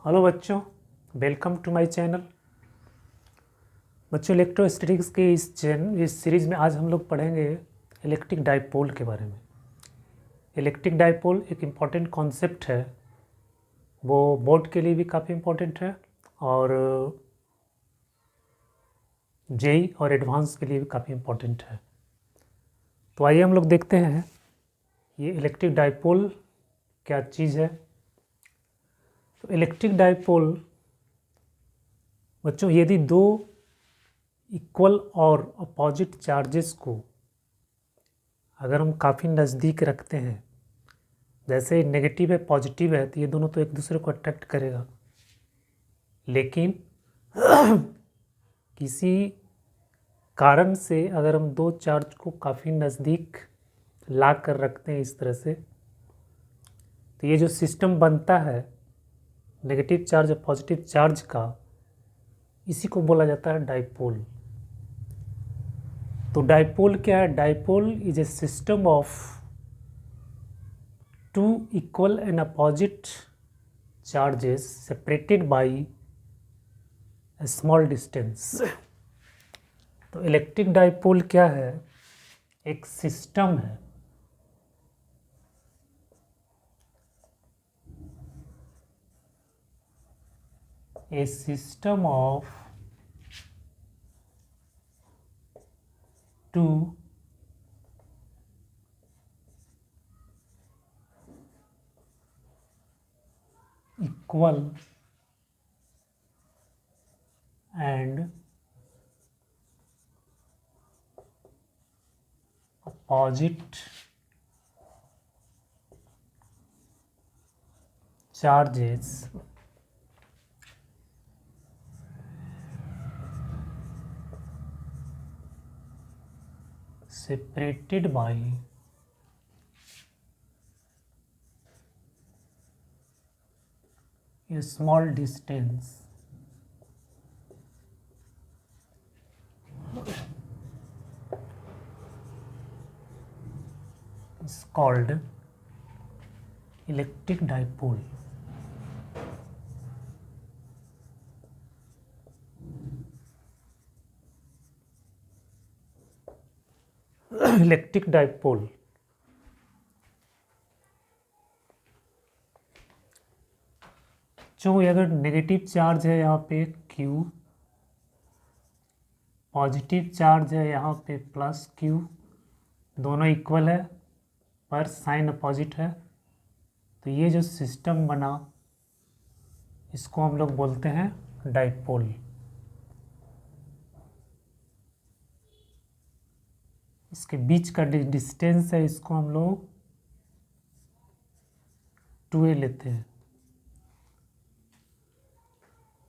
Hello बच्चों, welcome to my channel. बच्चों, electrostatics के इस सीरीज़ में आज हम लोग पढ़ेंगे इलेक्ट्रिक डाइपोल के बारे में। इलेक्ट्रिक डाइपोल एक इम्पॉर्टेंट कॉन्सेप्ट है, वो बोर्ड के लिए भी काफ़ी इम्पोर्टेंट है और जेई और एडवांस के लिए भी काफ़ी इम्पोर्टेंट है। तो आइए हम लोग देखते हैं ये इलेक्ट्रिक डाइपोल क्या चीज़ है। तो इलेक्ट्रिक डाइपोल बच्चों, यदि दो इक्वल और अपोजिट चार्जेस को अगर हम काफ़ी नज़दीक रखते हैं, जैसे नेगेटिव है पॉजिटिव है, तो ये दोनों तो एक दूसरे को अट्रैक्ट करेगा। लेकिन किसी कारण से अगर हम दो चार्ज को काफ़ी नज़दीक ला कर रखते हैं इस तरह से, तो ये जो सिस्टम बनता है नेगेटिव चार्ज और पॉजिटिव चार्ज का, इसी को बोला जाता है डाइपोल। तो डाइपोल क्या है? Dipole is a system of two equal and opposite charges separated by a small distance। तो इलेक्ट्रिक डाइपोल क्या है? एक सिस्टम है, a system of two equal and opposite charges separated by a small distance is called electric dipole। Electric dipole जो अगर negative charge है यहाँ पे Q, पॉजिटिव चार्ज है यहाँ पे प्लस Q, दोनों इक्वल है पर साइन अपोजिट है, तो ये जो सिस्टम बना इसको हम लोग बोलते हैं डाइपोल। इसके बीच का डिस्टेंस है, इसको हम लोग 2a लेते हैं।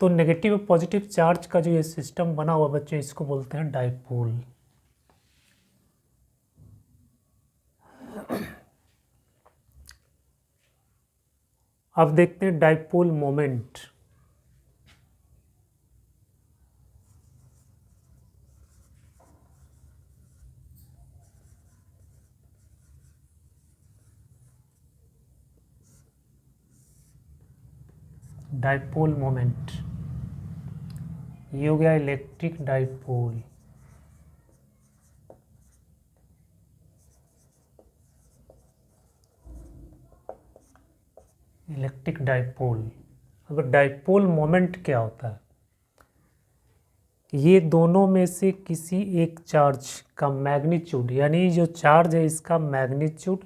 तो नेगेटिव और पॉजिटिव चार्ज का जो ये सिस्टम बना हुआ बच्चों, इसको बोलते हैं डाइपोल। अब देखते हैं डाइपोल मोमेंट। डाइपोल मोमेंट ये हो गया इलेक्ट्रिक डाइपोल। इलेक्ट्रिक डाइपोल, अगर डाइपोल मोमेंट क्या होता है? ये दोनों में से किसी एक चार्ज का मैग्नीट्यूड, यानी जो चार्ज है इसका मैग्नीट्यूड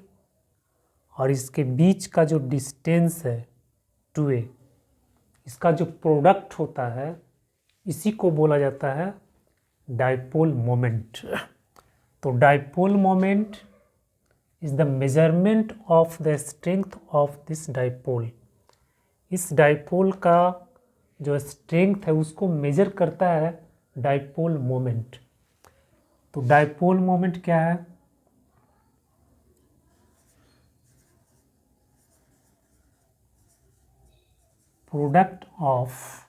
और इसके बीच का जो डिस्टेंस है 2a, इसका जो प्रोडक्ट होता है इसी को बोला जाता है डाइपोल मोमेंट। तो dipole moment is the measurement of the strength of this dipole. इस डाइपोल का जो स्ट्रेंथ है उसको मेजर करता है डाइपोल मोमेंट। तो डाइपोल मोमेंट क्या है? Product of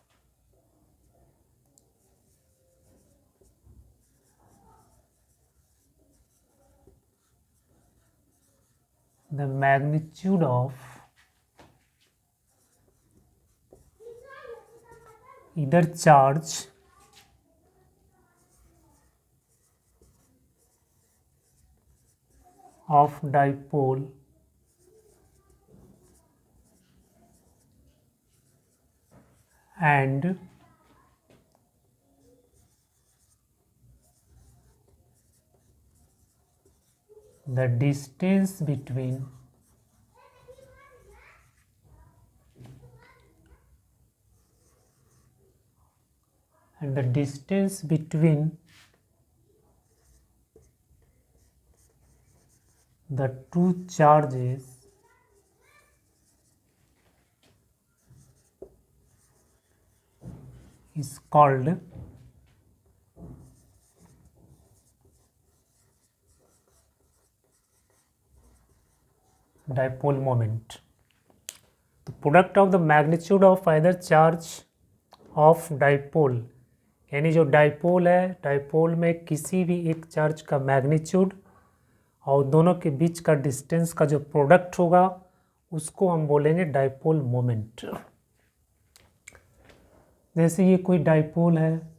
the magnitude of either charge of dipole and the distance between the two charges is called dipole moment. The product of the magnitude of either charge of dipole, यानी जो dipole है, dipole में किसी भी एक charge का magnitude और दोनों के बीच का डिस्टेंस का जो प्रोडक्ट होगा उसको हम बोलेंगे डाइपोल मोमेंट। जैसे ये कोई डाइपोल है,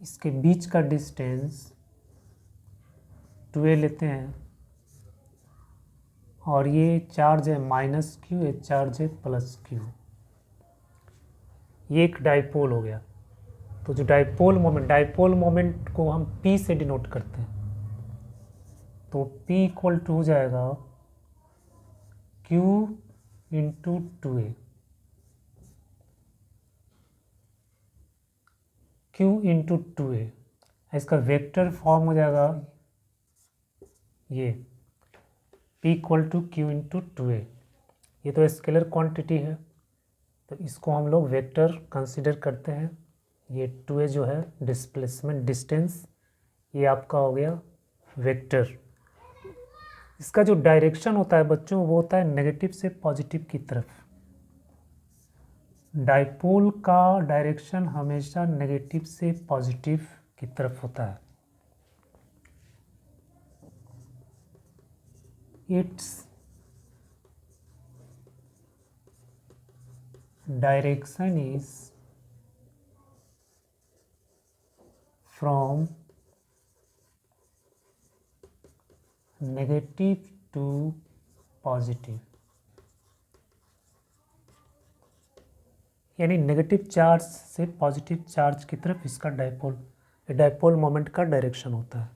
इसके बीच का डिस्टेंस 2a लेते हैं और ये चार्ज है -q, ये चार्ज है +q। ये एक डाइपोल हो गया। तो जो डाइपोल मोमेंट को हम P से डिनोट करते हैं। तो P इक्वल टू हो जाएगा Q into 2a, Q into 2a। इसका वेक्टर फॉर्म हो जाएगा ये P equal to Q into 2a। ये तो स्केलर क्वांटिटी है, तो इसको हम लोग वेक्टर कंसीडर करते हैं। ये 2a जो है डिस्प्लेसमेंट डिस्टेंस, ये आपका हो गया वेक्टर। इसका जो डायरेक्शन होता है बच्चों, वो होता है नेगेटिव से पॉजिटिव की तरफ। डाइपोल का डायरेक्शन हमेशा नेगेटिव से पॉजिटिव की तरफ होता है। Its direction is from negative to positive, यानी नेगेटिव चार्ज से पॉजिटिव चार्ज की तरफ इसका डाइपोल मोमेंट का डायरेक्शन होता है।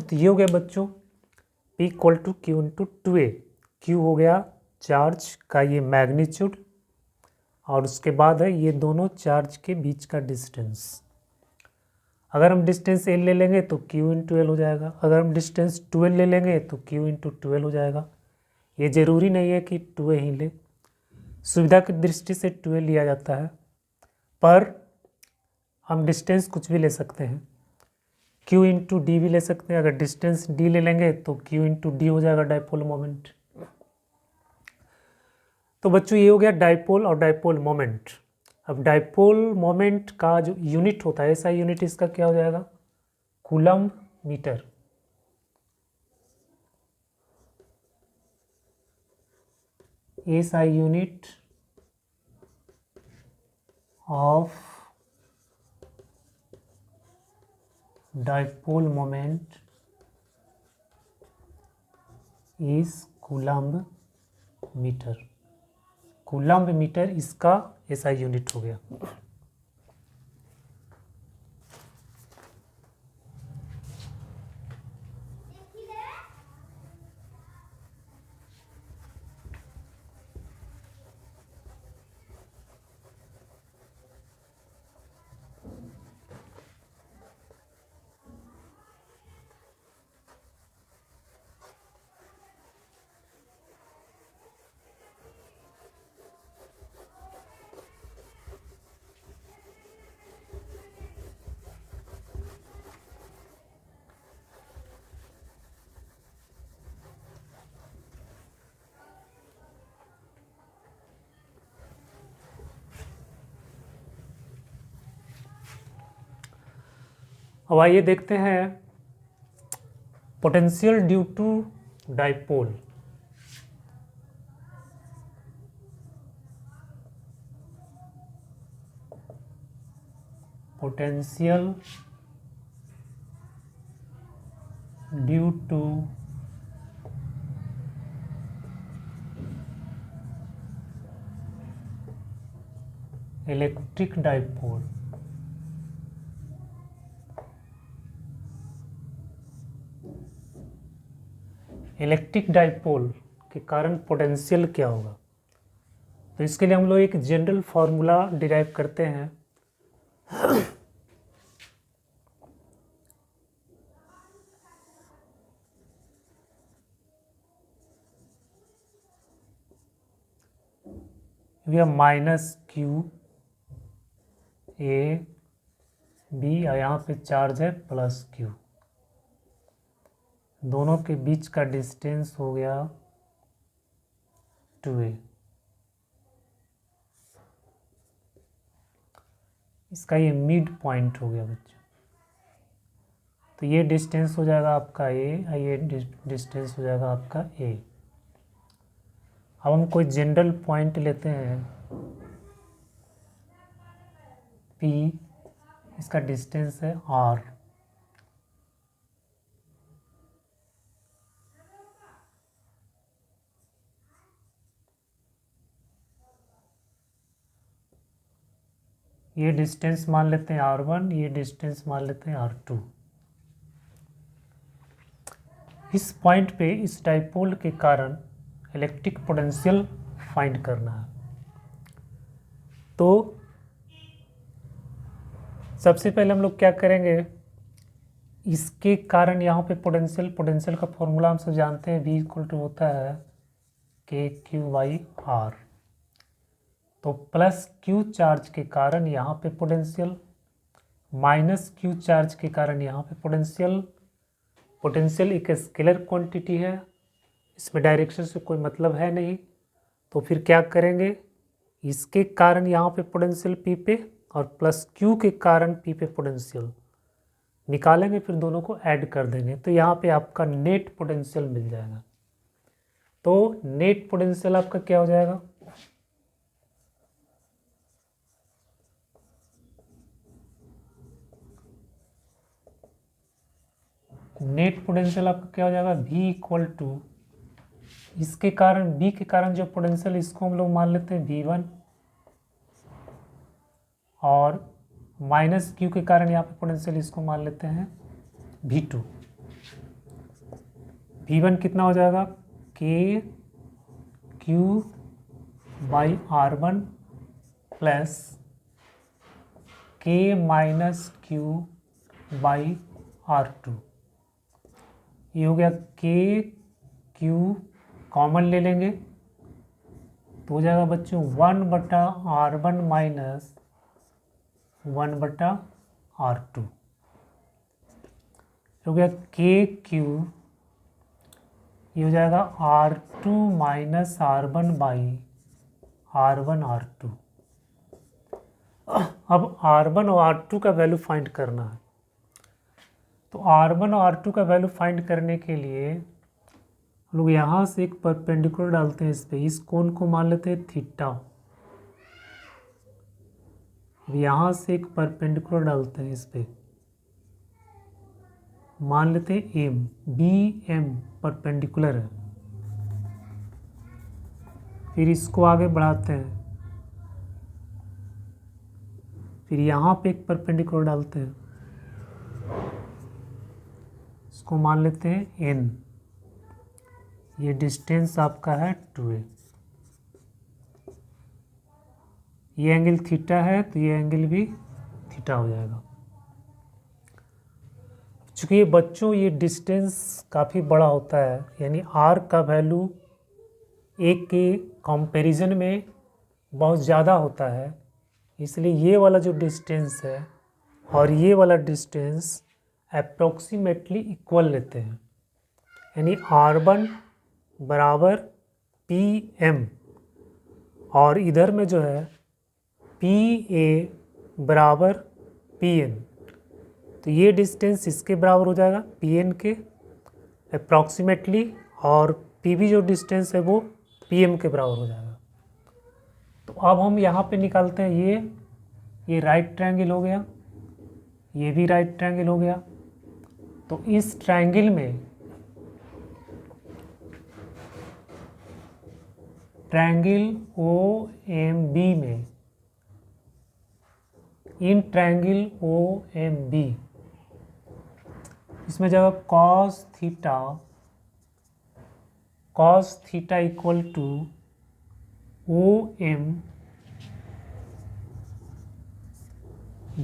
तो ये हो गया बच्चों P equal to Q into 2a। Q हो गया चार्ज का ये मैग्नीट्यूड और उसके बाद है ये दोनों चार्ज के बीच का डिस्टेंस। अगर हम डिस्टेंस L ले लेंगे तो Q इंटू L हो जाएगा, अगर हम डिस्टेंस 2L ले लेंगे तो Q इंटू 2L हो जाएगा। ये ज़रूरी नहीं है कि 2a ही ले, सुविधा की दृष्टि से 2a लिया जाता है, पर हम डिस्टेंस कुछ भी ले सकते हैं। Q इंटू डी भी ले सकते हैं। अगर डिस्टेंस d ले लेंगे तो Q इंटू डी हो जाएगा डाइपोल मोमेंट। तो बच्चों ये हो गया डाइपोल और डाइपोल मोमेंट। अब डाइपोल मोमेंट का जो यूनिट होता है, ऐसा यूनिट इसका क्या हो जाएगा, coulomb metre. SI unit of dipole moment is coulomb metre. Coulomb metre इसका SI यूनिट हो गया। अब आइए देखते हैं potential due to dipole. Potential due to electric dipole. Electric dipole के कारण पोटेंशियल क्या होगा? तो इसके लिए हम लोग एक जनरल फार्मूला डिराइव करते हैं। यह माइनस क्यू ए बी और यहाँ पे चार्ज है प्लस क्यू, दोनों के बीच का डिस्टेंस हो गया 2a। इसका ये मिड पॉइंट हो गया बच्चों। तो ये डिस्टेंस हो जाएगा आपका a और ये डिस्टेंस हो जाएगा आपका a। अब हम कोई जनरल पॉइंट लेते हैं P, इसका डिस्टेंस है R। ये डिस्टेंस मान लेते हैं R1, ये डिस्टेंस मान लेते हैं R2। इस पॉइंट पे इस डाइपोल के कारण इलेक्ट्रिक पोटेंशियल फाइंड करना है। तो सबसे पहले हम लोग क्या करेंगे, इसके कारण यहाँ पे पोटेंशियल का फॉर्मूला हम सब जानते हैं, V इक्वल टू होता है KQ/R। तो प्लस Q चार्ज के कारण यहाँ पे पोटेंशियल, माइनस Q चार्ज के कारण यहाँ पे पोटेंशियल। पोटेंशियल एक स्केलर क्वांटिटी है, इसमें डायरेक्शन से कोई मतलब है नहीं। तो फिर क्या करेंगे, इसके कारण यहाँ पे पोटेंशियल P पे और प्लस Q के कारण P पे पोटेंशियल निकालेंगे, फिर दोनों को ऐड कर देंगे। तो यहाँ पे आपका नेट पोटेंशियल मिल जाएगा। तो नेट पोटेंशियल आपका क्या हो जाएगा, नेट पोटेंशियल आपका क्या हो जाएगा, V इक्वल टू इसके कारण B के कारण जो पोटेंशियल, इसको हम लोग मान लेते हैं V1 और माइनस Q के कारण यहाँ पे पोटेंशियल, इसको मान लेते हैं V2। V1 कितना हो जाएगा, KQ/R1 प्लस K-Q/R2। ये हो गया KQ, कॉमन ले लेंगे तो हो जाएगा बच्चों 1/R1 माइनस 1/R2। हो गया KQ, ये हो जाएगा R2 माइनस R1/R1R2। अब R1 और R2 का वैल्यू फाइंड करना है। तो R1 और R2 का वैल्यू फाइंड करने के लिए हम लोग यहाँ से एक परपेंडिकुलर डालते हैं इस पे, इस कोण को मान लेते हैं थीटा। यहाँ से एक परपेंडिकुलर डालते हैं इस पे, मान लेते हैं M, BM परपेंडिकुलर है। फिर इसको आगे बढ़ाते हैं, फिर यहाँ पे एक परपेंडिकुलर डालते हैं, इसको मान लेते हैं N। ये डिस्टेंस आपका है 2a। ये एंगल थीटा है तो ये एंगल भी थीटा हो जाएगा। चूँकि ये बच्चों ये डिस्टेंस काफ़ी बड़ा होता है, यानी r का वैल्यू एक के कंपैरिजन में बहुत ज़्यादा होता है, इसलिए ये वाला जो डिस्टेंस है और ये वाला डिस्टेंस अप्रॉक्सीमेटली इक्वल लेते हैं। यानी R1 बराबर PM और इधर में जो है PA बराबर PN। तो ये डिस्टेंस इसके बराबर हो जाएगा PN के अप्रॉक्सीमेटली, और PB जो डिस्टेंस है वो PM के बराबर हो जाएगा। तो अब हम यहाँ पे निकालते हैं ये राइट ट्रायंगल हो गया, ये भी राइट ट्रायंगल हो गया। तो इस ट्रायंगल में ट्रायंगल ओ एम बी में, in triangle O M B, इसमें जब cos theta equal to O M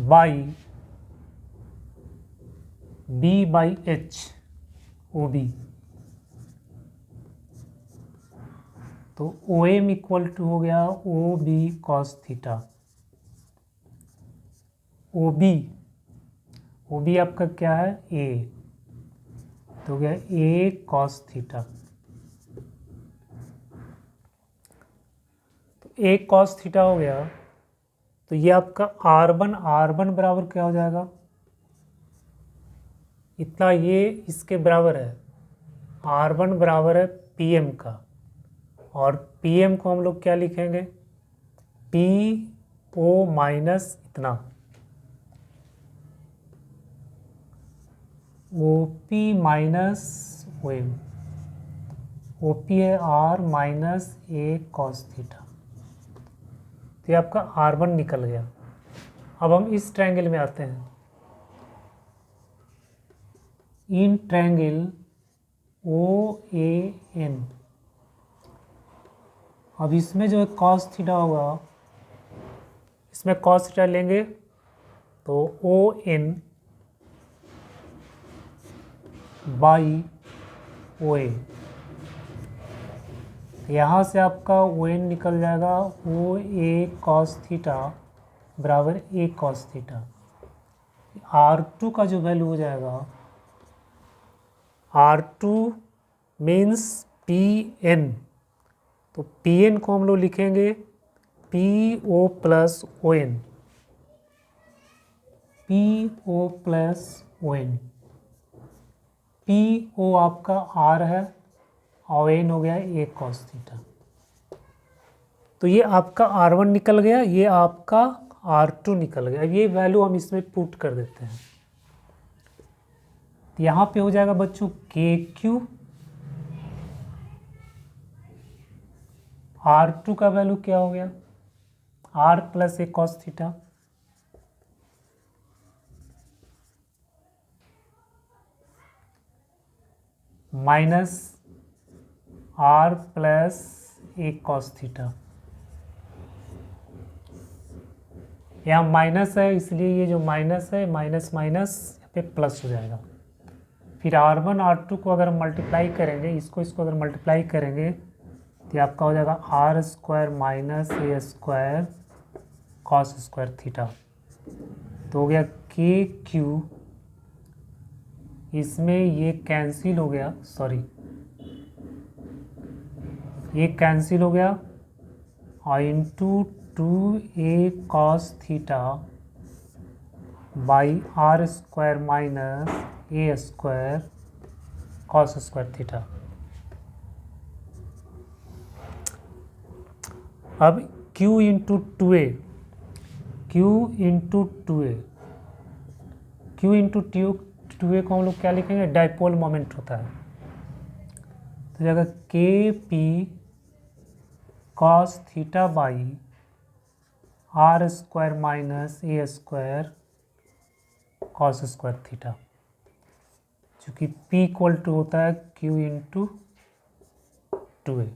by B by H O B, तो ओ एम इक्वल टू हो गया O B cos theta. O B आपका क्या है, ए, तो हो गया ए कॉस थीटा। तो ए कॉस थीटा हो गया। तो ये आपका R1 बराबर क्या हो जाएगा, इतना ये इसके बराबर है। R1 बराबर है PM का, और PM को हम लोग क्या लिखेंगे, PO माइनस इतना, OP माइनस OM, OP है R minus A cos theta. तो ये आपका R1 निकल गया। अब हम इस ट्रायंगल में आते हैं। इन ट्रायंगल OAN, अब इसमें जो है कॉस थीटा होगा, इसमें कॉस थीटा लेंगे तो ON बाई OA, यहाँ से आपका ON निकल जाएगा OA कॉस थीटा बराबर A कॉस थीटा। R2 का जो वैल्यू हो जाएगा, R2 मीन्स PN, तो PN को हम लोग लिखेंगे PO plus ON, PO plus ON। PO आपका R है और N हो गया A कॉस थीटा। तो ये आपका R1 निकल गया, ये आपका R2 निकल गया। अब ये वैल्यू हम इसमें पुट कर देते हैं। तो यहाँ पे हो जाएगा बच्चों KQ, R2 का वैल्यू क्या हो गया, R plus A cos theta, minus R plus A cos theta. यहाँ माइनस है, इसलिए ये जो माइनस है, माइनस माइनस यहाँ पे प्लस हो जाएगा। फिर R1 R2 को अगर मल्टीप्लाई करेंगे, इसको अगर मल्टीप्लाई करेंगे तो आपका हो जाएगा R square minus A square cos square theta. तो हो गया KQ, इसमें ये कैंसिल हो गया, सॉरी ये कैंसिल हो गया, और into 2A cos theta by R square minus A square cos square theta. अब Q into 2A, Q into 2A, Q into 2A को हम लोग क्या लिखेंगे, डाइपोल मोमेंट होता है। तो जगह KP cos theta by R square minus A square cos square theta, चूँकि P इक्वल टू होता है Q इंटू 2A।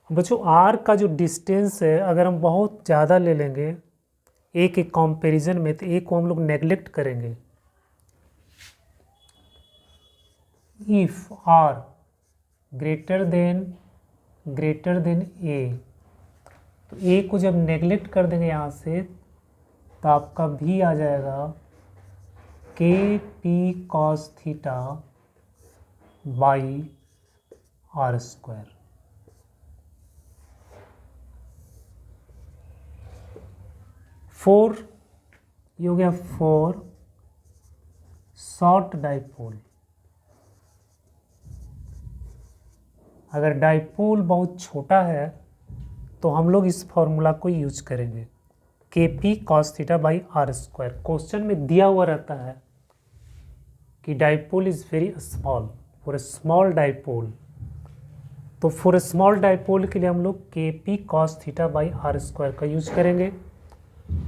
बच्चों R का जो डिस्टेंस है, अगर हम बहुत ज़्यादा ले लेंगे A के कंपैरिजन में, तो A को हम लोग नेगलेक्ट करेंगे। If R greater than A, तो A को जब नेगलेक्ट कर देंगे यहाँ से, तो आपका भी आ जाएगा KP cos theta by R square. ये हो गया 4 शॉर्ट डाइपोल। अगर डाइपोल बहुत छोटा है तो हम लोग इस फॉर्मूला को यूज करेंगे। K P cos theta by R square. Question में दिया हुआ रहता है कि dipole is very small, for a small dipole. तो फॉर ए स्मॉल डाइपोल के लिए हम लोग K P cos theta by R square का यूज करेंगे,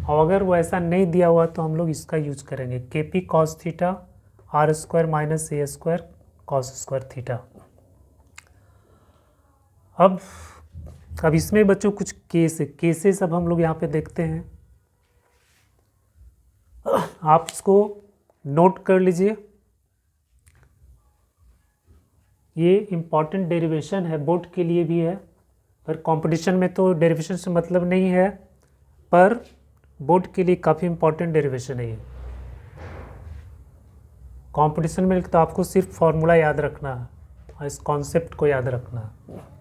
और अगर वो ऐसा नहीं दिया हुआ तो हम लोग इसका यूज करेंगे, K P cos theta R square minus A square cos square theta. अब इसमें बच्चों कुछ केसेस अब हम लोग यहाँ पे देखते हैं, आप इसको नोट कर लीजिए। ये इम्पॉर्टेंट डेरिवेशन है, बोर्ड के लिए भी है, पर कंपटीशन में तो डेरिवेशन से मतलब नहीं है, पर बोर्ड के लिए काफ़ी इम्पॉर्टेंट डेरिवेशन है ये। कंपटीशन में तो आपको सिर्फ फॉर्मूला याद रखना है और इस कॉन्सेप्ट को याद रखना है।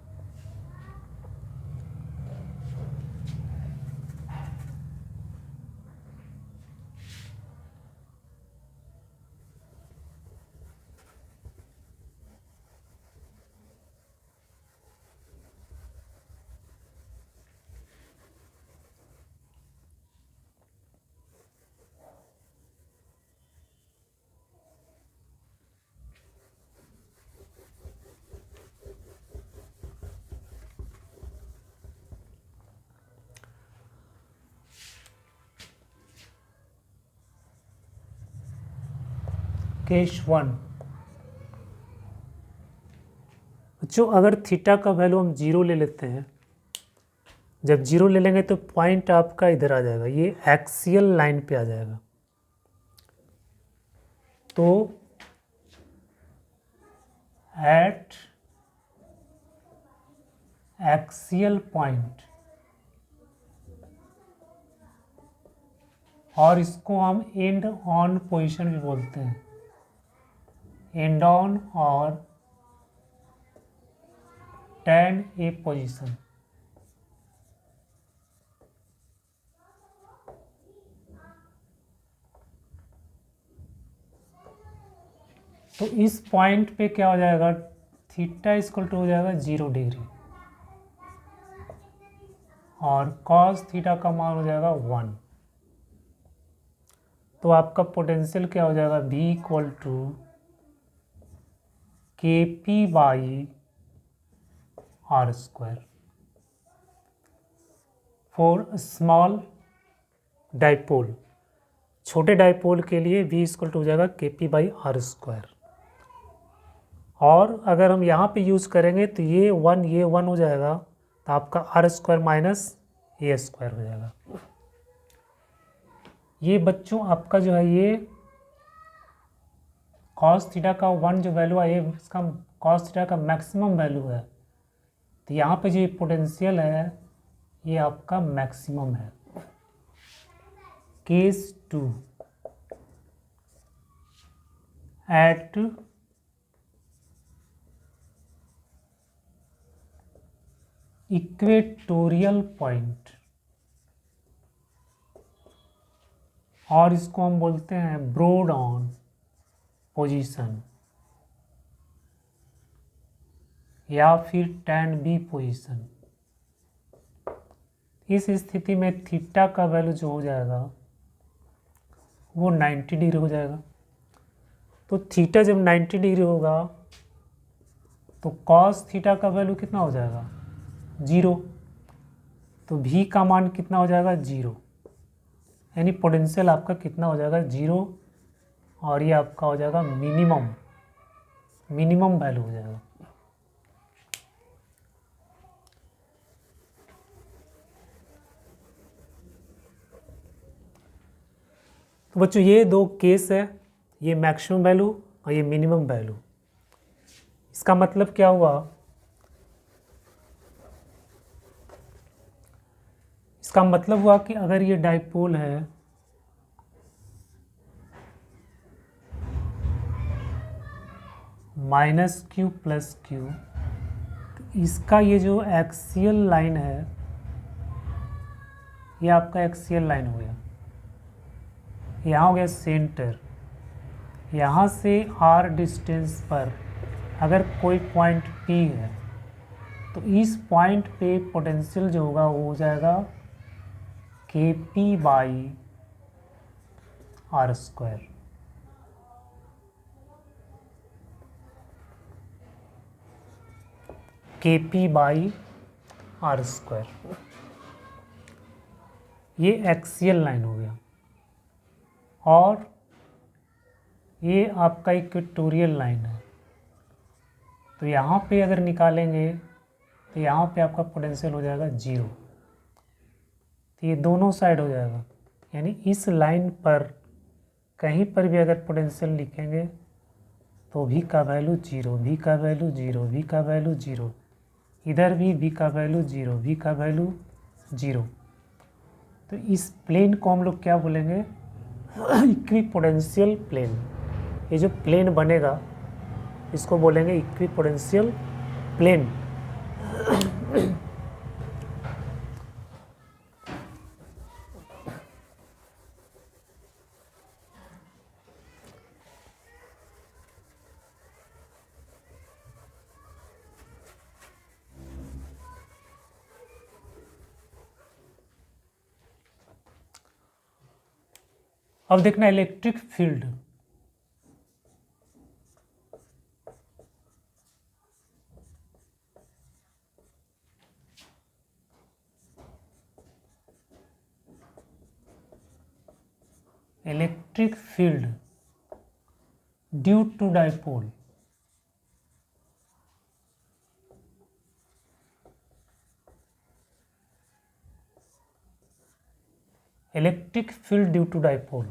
केस 1, बच्चों अगर थीटा का वैल्यू हम 0 ले लेते हैं, जब 0 ले लेंगे तो पॉइंट आपका इधर आ जाएगा, ये एक्सियल लाइन पे आ जाएगा। तो एट एक्सियल पॉइंट, और इसको हम एंड ऑन पोजीशन भी बोलते हैं, एंड ऑन और टैन ए पोजीशन। तो इस पॉइंट पे क्या हो जाएगा, थीटा इक्वल टू हो जाएगा 0 डिग्री, और कॉस थीटा का मान हो जाएगा 1। तो आपका पोटेंशियल क्या हो जाएगा, V equal to K P by R square for small dipole. छोटे डाइपोल के लिए V इक्वल टू हो जाएगा के पी बाई आर स्क्वायर। और अगर हम यहाँ पे यूज़ करेंगे तो ये 1 हो जाएगा, तो आपका R square minus A square हो जाएगा। ये बच्चों आपका जो है ये कॉस थीटा का 1 जो वैल्यू है, ये इसका कॉस थीटा का मैक्सिमम वैल्यू है। तो यहाँ पे जो पोटेंशियल है ये आपका मैक्सिमम है। केस 2, एट इक्वेटोरियल पॉइंट, और इसको हम बोलते हैं ब्रोड ऑन पोजीशन या फिर टैन बी पोजीशन। इस स्थिति में थीटा का वैल्यू जो हो जाएगा वो 90 डिग्री हो जाएगा। तो थीटा जब 90 डिग्री होगा तो कॉस थीटा का वैल्यू कितना हो जाएगा, 0। तो भी का मान कितना हो जाएगा, 0, यानी पोटेंशियल आपका कितना हो जाएगा, 0, और ये आपका हो जाएगा मिनिमम वैल्यू हो जाएगा। तो बच्चों ये 2 केस है, ये मैक्सिमम वैल्यू और ये मिनिमम वैल्यू। इसका मतलब क्या हुआ, इसका मतलब हुआ कि अगर ये डाइपोल है -q + q, तो इसका ये जो एक्सियल लाइन है ये आपका एक्सियल लाइन हो गया। यहाँ हो गया सेंटर, यहाँ से r डिस्टेंस पर अगर कोई पॉइंट P है तो इस पॉइंट पे पोटेंशियल जो होगा वो हो जाएगा के पी बाई आर स्क्वायर। के पी बाई आर स्क्वायर, ये एक्सियल लाइन हो गया। और ये आपका इक्वेटोरियल लाइन है। तो यहाँ पे अगर निकालेंगे तो यहाँ पे आपका पोटेंशियल हो जाएगा 0। तो ये दोनों साइड हो जाएगा, यानी इस लाइन पर कहीं पर भी अगर पोटेंशियल लिखेंगे तो v का वैल्यू 0, v का वैल्यू 0, v का वैल्यू 0, इधर भी v का वैल्यू 0, v का वैल्यू 0। तो इस प्लेन को हम लोग क्या बोलेंगे? Equipotential plane. ये जो प्लेन बनेगा इसको बोलेंगे इक्विपोटेंशियल प्लेन। अब देखना electric field. Electric field due to dipole. Electric field due to dipole.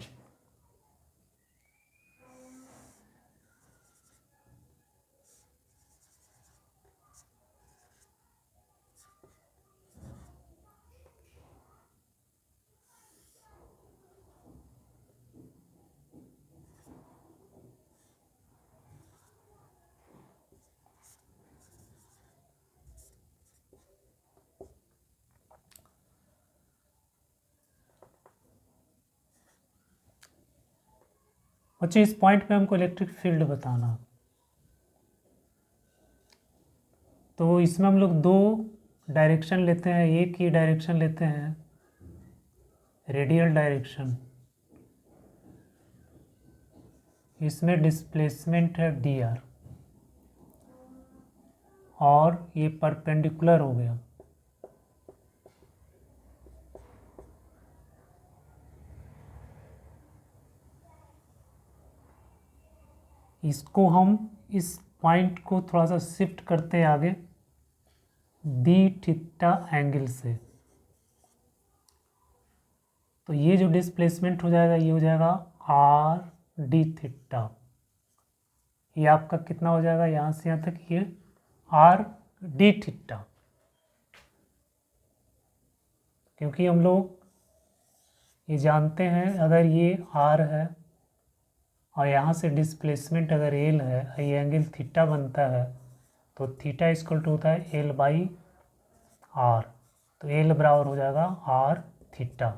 बच्चे इस पॉइंट पे हमको इलेक्ट्रिक फील्ड बताना। तो इसमें हम लोग दो डायरेक्शन लेते हैं। एक ही डायरेक्शन लेते हैं रेडियल डायरेक्शन, इसमें डिस्प्लेसमेंट है dr और ये परपेंडिकुलर हो गया। इसको हम इस पॉइंट को थोड़ा सा शिफ्ट करते हैं आगे डी थीटा एंगल से। तो ये जो डिस्प्लेसमेंट हो जाएगा ये हो जाएगा आर डी थीटा। ये आपका कितना हो जाएगा यहाँ से यहाँ तक, ये आर डी थीटा। क्योंकि हम लोग ये जानते हैं अगर ये आर है और यहाँ से डिस्प्लेसमेंट अगर एल है, ये एंगल थीटा बनता है, तो थीटा इक्वल टू होता है एल बाई आर। तो एल बराबर हो जाएगा आर थीटा।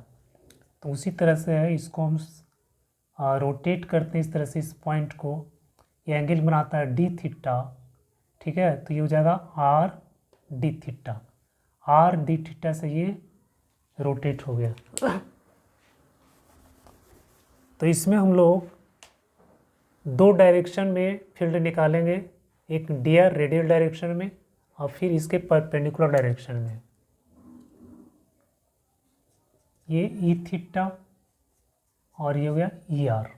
तो उसी तरह से है, इसको हम रोटेट करते हैं इस तरह से इस पॉइंट को, ये एंगल बनाता है डी थीटा। ठीक है, तो ये हो जाएगा R D theta. R D theta से ये रोटेट हो गया। तो इसमें हम लोग दो डायरेक्शन में फील्ड निकालेंगे, एक dr रेडियल डायरेक्शन में और फिर इसके परपेंडिकुलर डायरेक्शन में। ये ई थीटा और ये हो गया ई आर।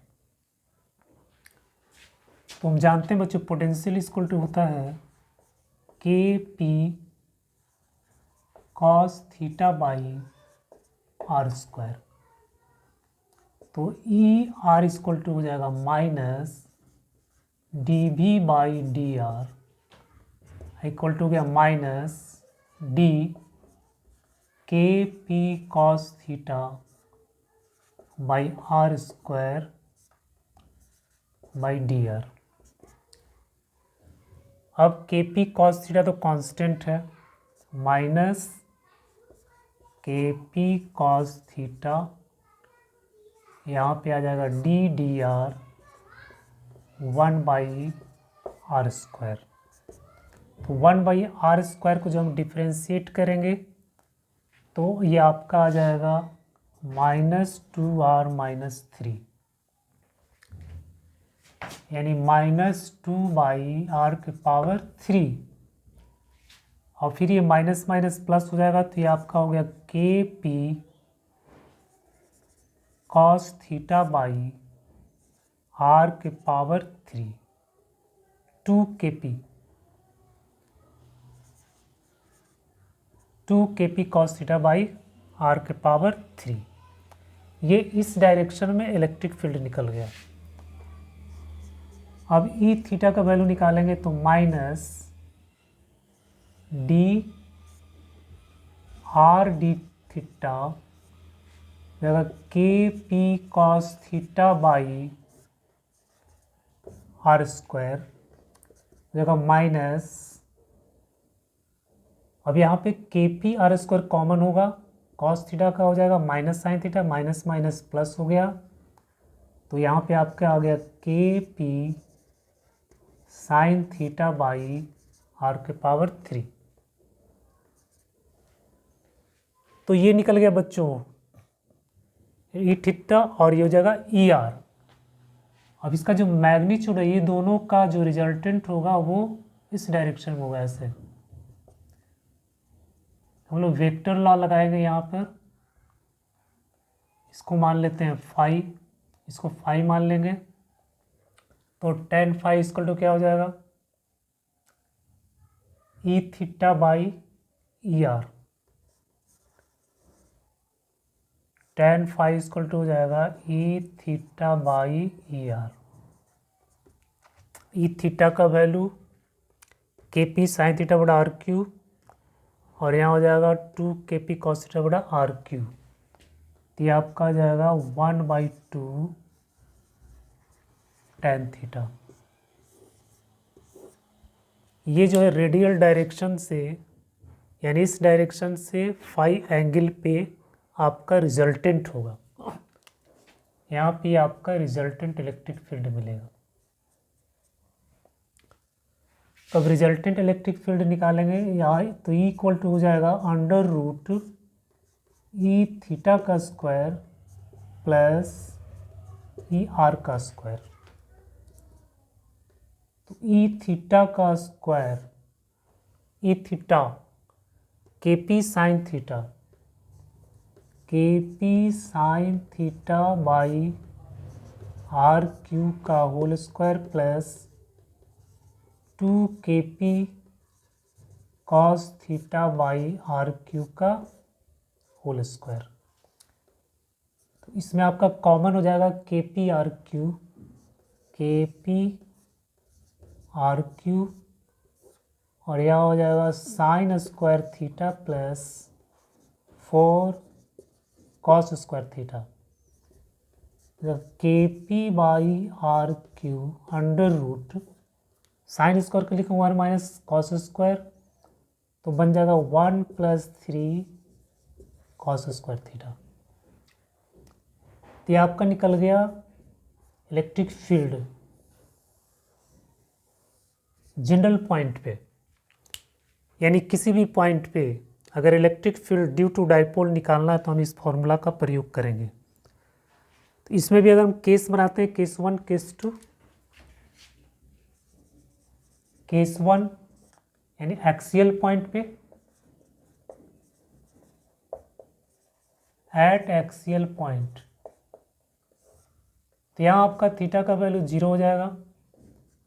तो हम जानते हैं बच्चों पोटेंशियल इक्वल टू होता है K P cos theta by R square. तो ई आर इक्वल टू हो जाएगा minus D V by D R equal to गया minus D K P cos theta by R square by D R. अब K P cos theta तो constant है, minus K P cos theta, यहाँ पे आ जाएगा D D R 1 by R square. तो 1 by R square को जो हम डिफ्रेंशिएट करेंगे तो ये आपका आ जाएगा -2r-3, यानी -2/r⁻³ और फिर ये माइनस माइनस प्लस हो जाएगा, तो ये आपका हो गया KP cos θ/r⁻3, 2 kp cos θ/r⁻3। ये इस डायरेक्शन में इलेक्ट्रिक फील्ड निकल गया। अब ई थीटा का वैल्यू निकालेंगे तो minus d/r d theta KP cos θ/r² minus, अब यहाँ पे KP r² कॉमन होगा, cos थीटा का हो जाएगा minus sine theta, minus minus plus हो गया, तो यहाँ पे आपका आ गया KP sin θ/r⁻3। तो ये निकल गया बच्चों ई थीटा और ये हो जाएगा ER। अब इसका जो मैग्नीट्यूड है, ये दोनों का जो रिजल्टेंट होगा वो इस डायरेक्शन में होगा। ऐसे हम लोग वेक्टर लॉ लगाएंगे यहाँ पर, इसको मान लेते हैं फाई, इसको फाई मान लेंगे, तो tan फाई इक्वल टू क्या हो जाएगा, E theta by ER। tan phi equal to हो जाएगा E theta by ER। E theta का वैल्यू KP sin θ/r³ और यहाँ हो जाएगा 2 KP cos θ/r³। तो ये आपका आ जाएगा 1/2 tan थीटा। ये जो है रेडियल डायरेक्शन से, यानी इस डायरेक्शन से फाई एंगल पे आपका रिजल्टेंट होगा। यहाँ पे आपका रिजल्टेंट इलेक्ट्रिक फील्ड मिलेगा। अब रिजल्टेंट इलेक्ट्रिक फील्ड निकालेंगे यहाँ, तो ई इक्वल टू हो जाएगा √e थीटा का स्क्वायर प्लस ER का स्क्वायर। तो ई थीटा का square, E theta KP sine theta, KP sine θ/r³ का whole square plus 2 KP cos θ/r³ का होल स्क्वायर। तो इसमें आपका कॉमन हो जाएगा KP r³ और यह हो जाएगा sine square theta plus 4 cos square theta. KP/r³ under root sine square को लिखूंगा 1 माइनस कॉस स्क्वायर, तो बन जाएगा 1 + 3 cos स्क्वायर थीटा। तो ये आपका निकल गया इलेक्ट्रिक फील्ड जनरल पॉइंट पे, यानी किसी भी पॉइंट पे अगर electric field due to dipole निकालना है तो हम इस फॉर्मूला का प्रयोग करेंगे। तो इसमें भी अगर हम केस बनाते हैं, केस 1 केस 2, केस 1 यानी एक्सियल पॉइंट पे, एट एक्सियल पॉइंट, तो यहाँ आपका थीटा का वैल्यू 0 हो जाएगा,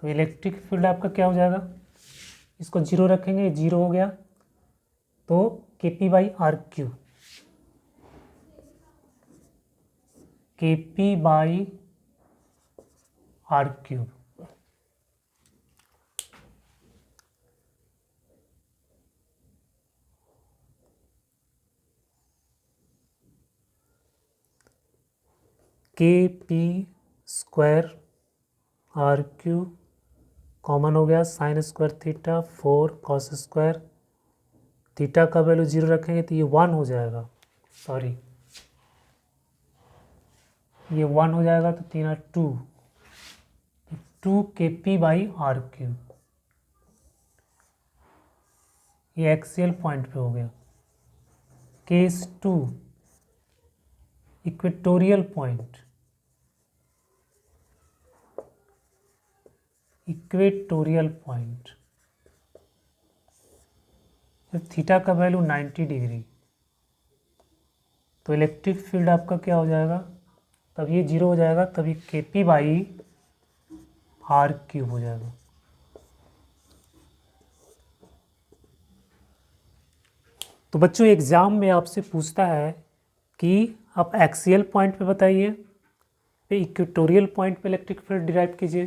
तो इलेक्ट्रिक फील्ड आपका क्या हो जाएगा, इसको 0 रखेंगे, 0 हो गया, तो KP/r³, KP/r³। KP² कॉमन हो गया, sign square theta 4 cos square, theta का वैल्यू 0 रखेंगे तो ये 1 हो जाएगा, सॉरी ये 1 हो जाएगा, तो 3 2 KP/r³। ये एक्सियल पॉइंट पे हो गया। Case 2 equatorial point, equatorial point जब थीटा का वैल्यू 90 डिग्री, तो इलेक्ट्रिक फील्ड आपका क्या हो जाएगा, तब ये 0 हो जाएगा, तब ये KP/R³ हो जाएगा। तो बच्चों एग्ज़ाम में आपसे पूछता है कि आप एक्सियल पॉइंट पे बताइए, पे इक्वेटोरियल पॉइंट पे इलेक्ट्रिक फील्ड डिराइव कीजिए।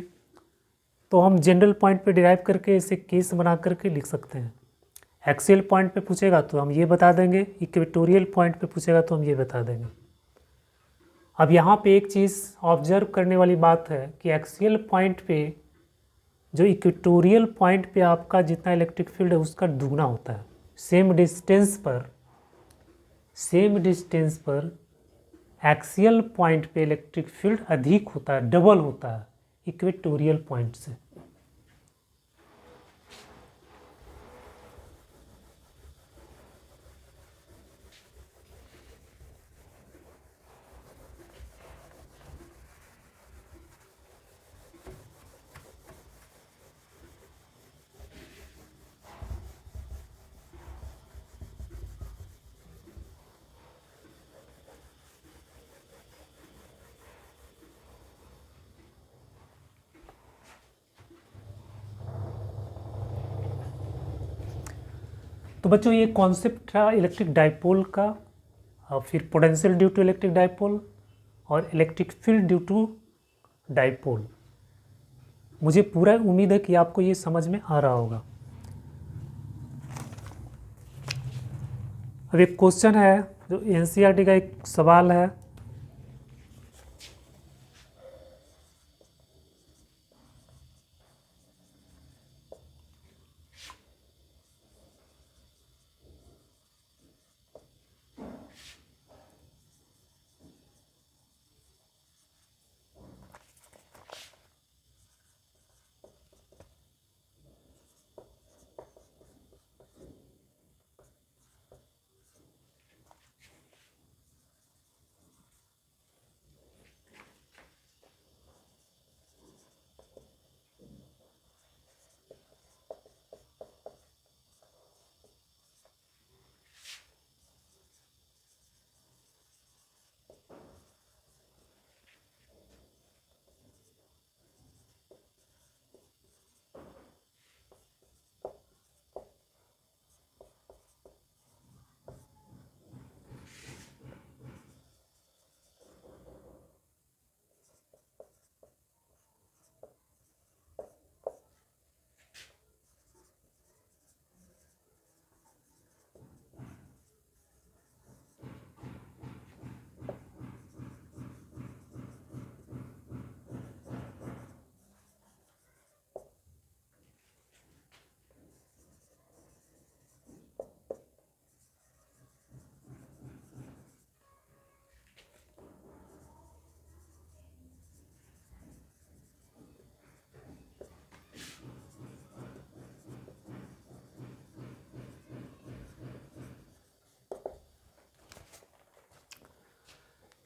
तो हम जनरल पॉइंट पे डिराइव करके इसे केस बना करके लिख सकते हैं। एक्सियल पॉइंट पे पूछेगा तो हम ये बता देंगे, इक्वेटोरियल पॉइंट पे पूछेगा तो हम ये बता देंगे। अब यहाँ पे एक चीज़ ऑब्जर्व करने वाली बात है कि एक्सियल पॉइंट पे जो इक्वेटोरियल पॉइंट पे आपका जितना इलेक्ट्रिक फील्ड है उसका दुगना होता है। सेम डिस्टेंस पर एक्सियल पॉइंट पे इलेक्ट्रिक फील्ड अधिक होता है, डबल होता है इक्वेटोरियल पॉइंट से। तो बच्चों ये कॉन्सेप्ट था इलेक्ट्रिक डाइपोल का, और फिर potential due to electric dipole और electric field due to dipole. मुझे पूरा उम्मीद है कि आपको ये समझ में आ रहा होगा। अब एक क्वेश्चन है जो एनसीईआरटी का एक सवाल है,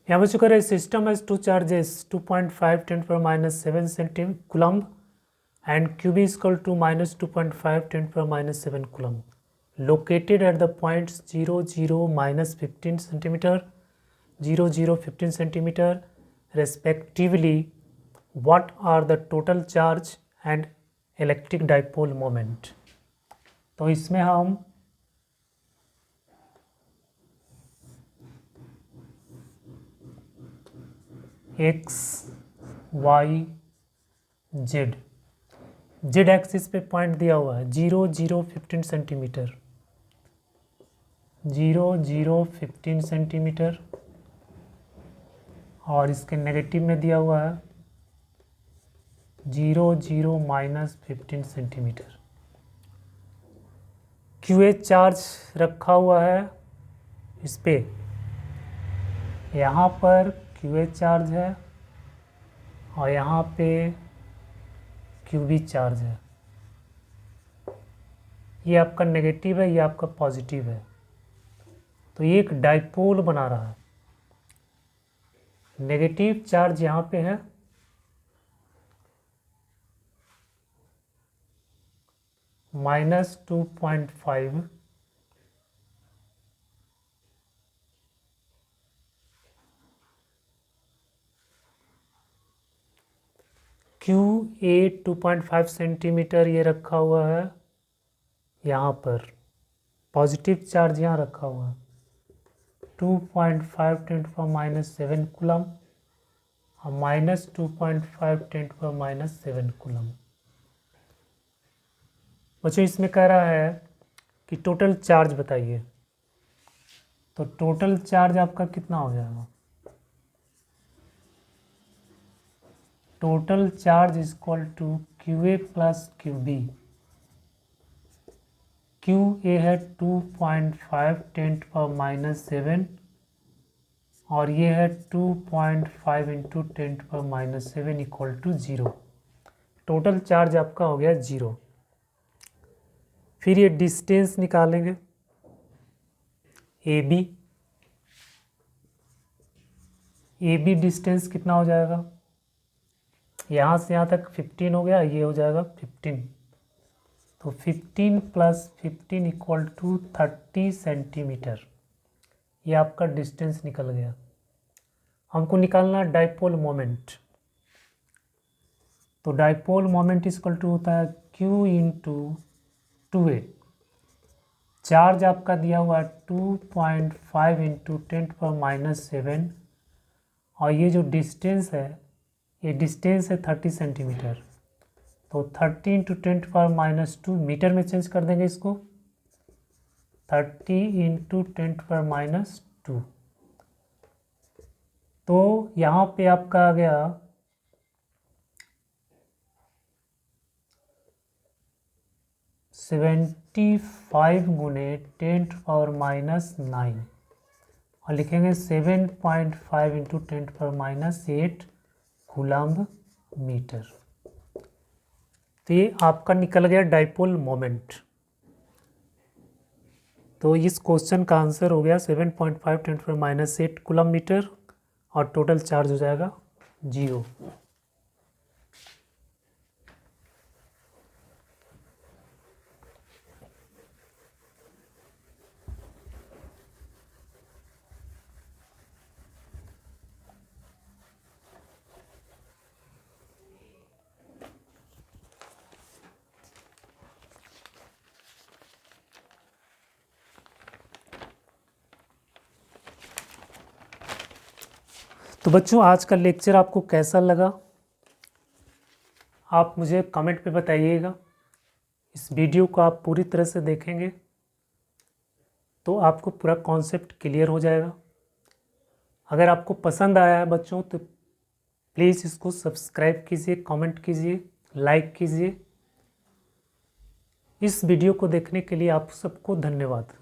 यहाँ बच्चों कह रहे system has two charges 2.5 10⁻⁷ centimetre coulomb and QB is equal to -2.5 10⁻⁷ coulomb located at the points 0 0 -15 centimeter 0 0 15 centimeter respectively. What are the total charge and electric dipole moment? तो इसमें हम x y z Z axis पे point दिया हुआ है 0 0 15 centimetre 0 0 15 centimetre, और इसके negative में दिया हुआ है 0 0 -15 सेंटीमीटर। QA चार्ज रखा हुआ है इस पे, यहाँ पर QA चार्ज है और यहाँ पे QB चार्ज है। ये आपका नेगेटिव है, ये आपका पॉजिटिव है, तो ये एक डाइपोल बना रहा है। नेगेटिव चार्ज यहाँ पे है, -2.5, QA 2.5 सेंटीमीटर ये रखा हुआ है यहाँ पर, पॉजिटिव चार्ज यहाँ रखा हुआ है 2.5 × 10⁻⁷ कूलम और -2.5 × 10⁻⁷ कूलम। बच्चों इसमें कह रहा है कि टोटल चार्ज बताइए, तो टोटल चार्ज आपका कितना हो जाएगा? Total charge is equal to QA + QB। QA है 2.5 × 10⁻⁷ और ये है 2.5 × 10⁻⁷ इक्वल टू 0। टोटल चार्ज आपका हो गया 0। फिर ये डिस्टेंस निकालेंगे AB डिस्टेंस कितना हो जाएगा? यहाँ से यहाँ तक 15 हो गया, ये हो जाएगा 15, तो 15 + 15 इक्वल टू 30 सेंटीमीटर। ये आपका डिस्टेंस निकल गया। हमको निकालना डाइपोल मोमेंट, तो डाइपोल मोमेंट इक्वल टू होता है Q × 2A। चार्ज आपका दिया हुआ है 2.5 × 10⁻⁷ और ये जो डिस्टेंस है, ये डिस्टेंस है 30 सेंटीमीटर, तो 30 × 10⁻² मीटर में चेंज कर देंगे इसको, 30 × 10⁻²। तो यहाँ पे आपका आ गया 75 × 10⁻⁹ और लिखेंगे 7.5 × 10⁻8 कूलम्ब मीटर। तो ये आपका निकल गया डाइपोल मोमेंट। तो इस क्वेश्चन का आंसर हो गया 7.5 × 10⁻8 कूलम्ब मीटर और टोटल चार्ज हो जाएगा 0। तो बच्चों आज का लेक्चर आपको कैसा लगा, आप मुझे कमेंट पे बताइएगा। इस वीडियो को आप पूरी तरह से देखेंगे तो आपको पूरा कॉन्सेप्ट क्लियर हो जाएगा। अगर आपको पसंद आया है बच्चों तो प्लीज़ इसको सब्सक्राइब कीजिए, कमेंट कीजिए, लाइक कीजिए। इस वीडियो को देखने के लिए आप सबको धन्यवाद।